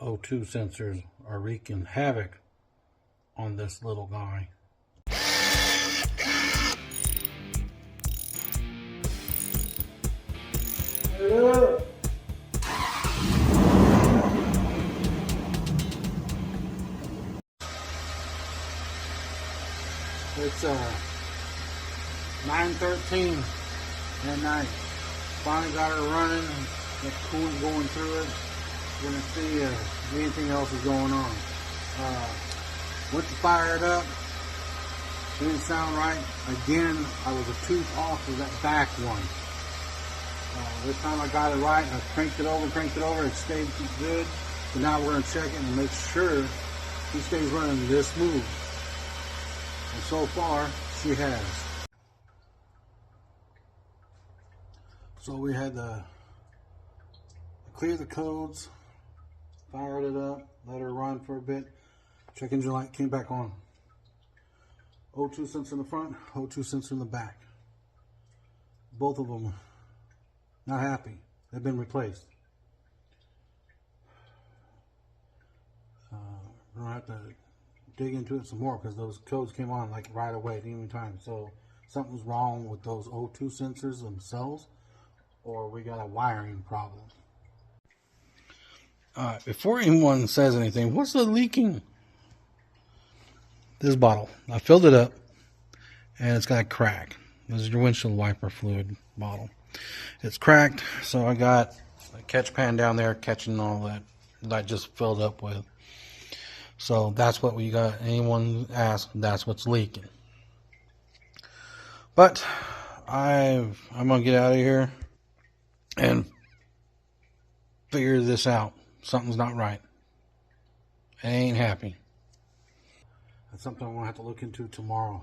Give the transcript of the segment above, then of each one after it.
O2 sensors are wreaking havoc on this little guy. It's 9:13 at night. Finally got her running. Got coolant going through it. We're gonna see if anything else is going on. Went to fire it up. Didn't sound right. Again, I was a tooth off of that back one. This time I got it right. I cranked it over. It stayed good. So now we're gonna check it and make sure she stays running this smooth. And so far, she has. So we had to clear the codes, fired it up, let her run for a bit. Check engine light came back on. O2 sensor in the front, O2 sensor in the back. Both of them not happy. They've been replaced. We're gonna have to dig into it some more because those codes came on like right away at any time. So something's wrong with those O2 sensors themselves, or we got a wiring problem. Before anyone says anything, what's the leaking? This bottle, I filled it up and it's got a crack. This is your windshield wiper fluid bottle. It's cracked, so I got a catch pan down there catching all that I just filled up with. So that's what we got. Anyone asked, that's what's leaking. But I'm gonna get out of here and figure this out. Something's not right. I ain't happy. That's something I'm gonna have to look into tomorrow.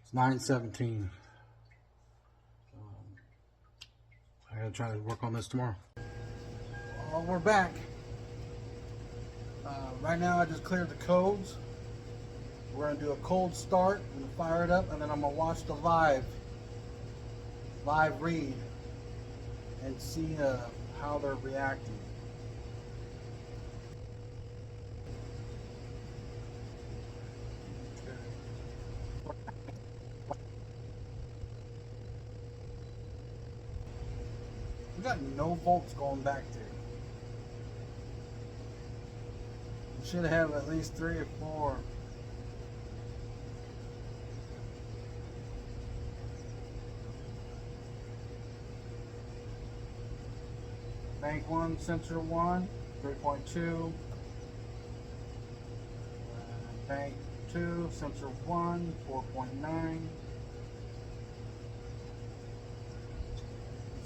It's 9:17. I gotta try to work on this tomorrow. Well, we're back. Right now I just cleared the codes. We're gonna do a cold start and fire it up, and then I'm gonna watch the live read and see how they're reacting. We got no volts going back there. We should have at least 3 or 4. Bank 1, sensor 1, 3.2. Bank 2, sensor 1, 4.9.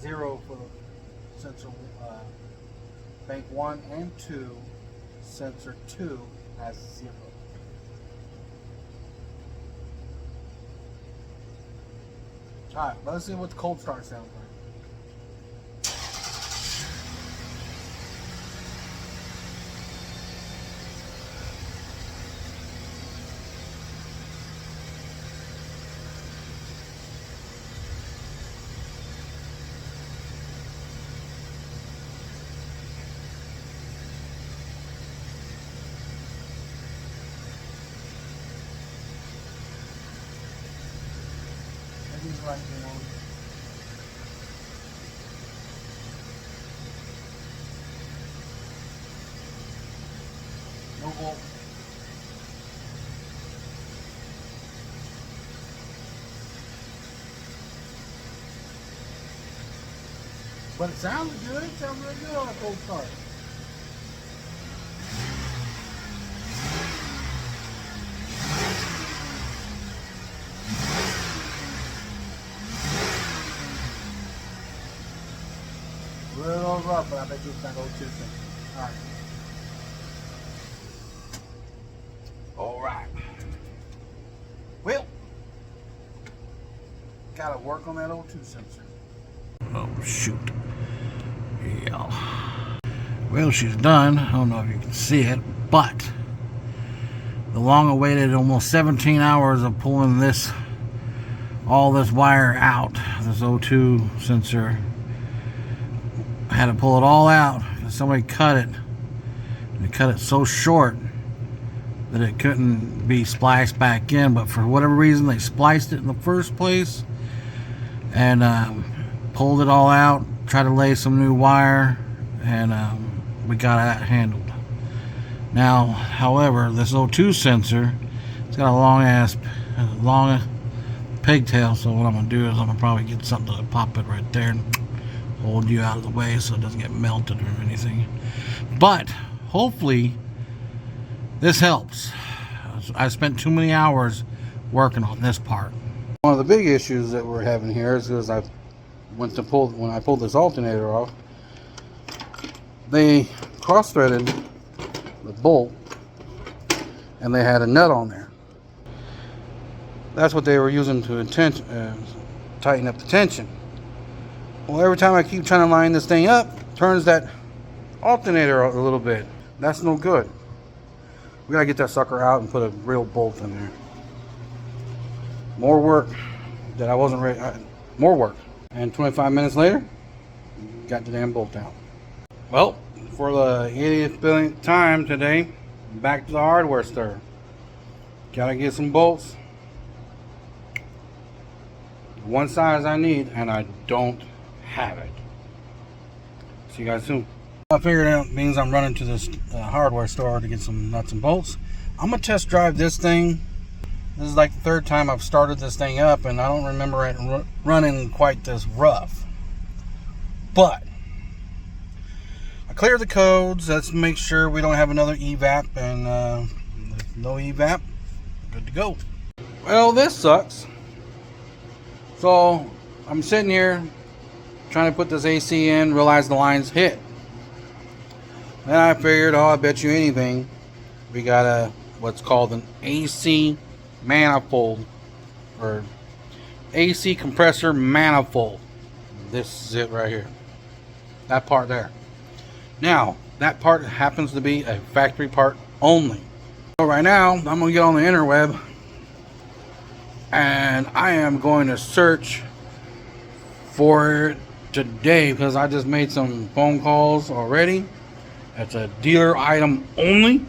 0 for the sensor bank 1 and 2. Sensor 2 has 0. Alright, let's see what the cold start sounds like. Right now. No volt. But it sounds good. It sounds really good on a cold start. A little rough, but I bet you it's not O2 sensor. Alright. Well, gotta work on that O2 sensor. Oh, shoot. Yeah. Well, she's done. I don't know if you can see it, but the long-awaited almost 17 hours of pulling all this wire out, this O2 sensor, I had to pull it all out somebody cut it. They cut it so short that it couldn't be spliced back in, but for whatever reason they spliced it in the first place, and pulled it all out, tried to lay some new wire, and we got that handled. Now, however, this O2 sensor, it's got a long pigtail, so what I'm going to do is I'm going to probably get something to pop it right there and hold you out of the way so it doesn't get melted or anything. But hopefully this helps. I spent too many hours working on this part. One of the big issues that we're having here is because when I pulled this alternator off, they cross-threaded the bolt and they had a nut on there. That's what they were using to tighten up the tension. Well, every time I keep trying to line this thing up, it turns that alternator out a little bit. That's no good. We gotta get that sucker out and put a real bolt in there. More work that I wasn't ready. More work. And 25 minutes later, got the damn bolt out. Well, for the 80th billionth time today, back to the hardware store. Gotta get some bolts. One size I need, and I don't have it. See you guys soon. I figured out it means I'm running to this hardware store to get some nuts and bolts. I'm gonna test drive this thing. This is like the third time I've started this thing up, and I don't remember it running quite this rough. But I cleared the codes. Let's make sure we don't have another evap, and no evap, good to go. Well, this sucks. So I'm sitting here trying to put this AC in, realize the line's hit. Then I figured, I bet you anything, we got what's called an AC manifold, or AC compressor manifold. This is it right here. That part there. Now, that part happens to be a factory part only. So right now, I'm going to get on the interweb, and I am going to search for it today, because I just made some phone calls already. It's a dealer item only,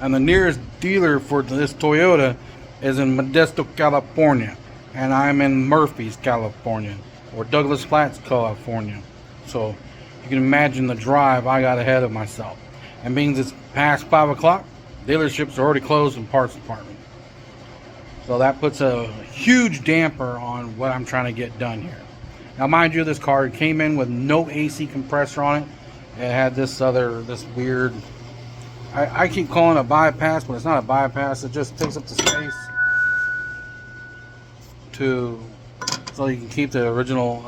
and the nearest dealer for this Toyota is in Modesto, California, and I'm in Murphy's, California, or Douglas Flats, California. So you can imagine the drive I got ahead of myself. And being it's past 5 o'clock, dealerships are already closed in parts department. So that puts a huge damper on what I'm trying to get done here. Now, mind you, this car came in with no AC compressor on it. It had this weird, I keep calling it a bypass, but it's not a bypass. It just takes up the space so you can keep the original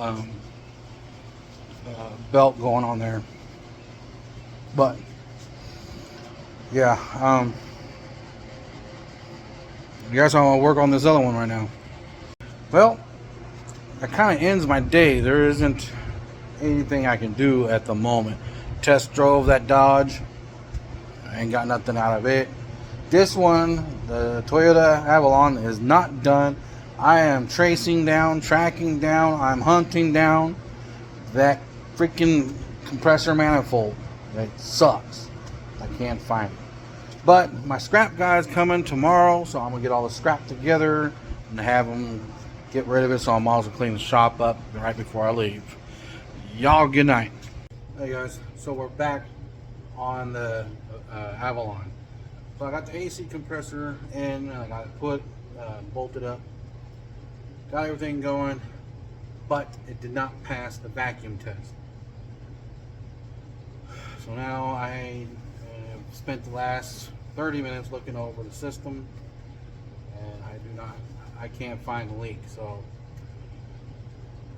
belt going on there. But yeah, I guess I'm gonna work on this other one right now. Well, that kind of ends my day. There isn't anything I can do at the moment. Test drove that Dodge. I ain't got nothing out of it. This one, the Toyota Avalon, is not done. I am tracking down, I'm hunting down that freaking compressor manifold. It sucks. I can't find it. But my scrap guy's coming tomorrow, so I'm gonna get all the scrap together and have him get rid of it, so I'm also clean the shop up right before I leave. Y'all, good night. Hey guys, so we're back on the Avalon. So I got the AC compressor in, and I got it put, bolted up, got everything going, but it did not pass the vacuum test. So now I spent the last 30 minutes looking over the system, and I can't find the leak. So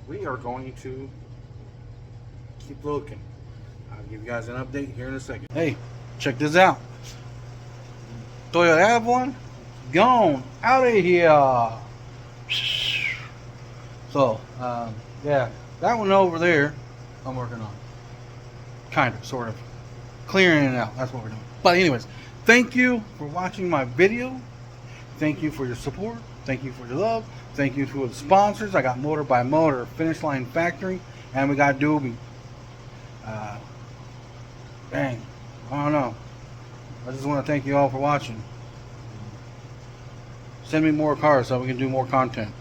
we are going to keep looking. I'll give you guys an update here in a second. Hey, check this out. Toyota Avalon, gone out of here. So, yeah, that one over there, I'm working on. Kind of, sort of. Clearing it out, that's what we're doing. But anyways, thank you for watching my video. Thank you for your support. Thank you for your love. Thank you to the sponsors. I got Motor by Motor, Finish Line Factory, and we got Doobie. Uh, dang, I don't know. I just want to thank you all for watching. Send me more cars so we can do more content.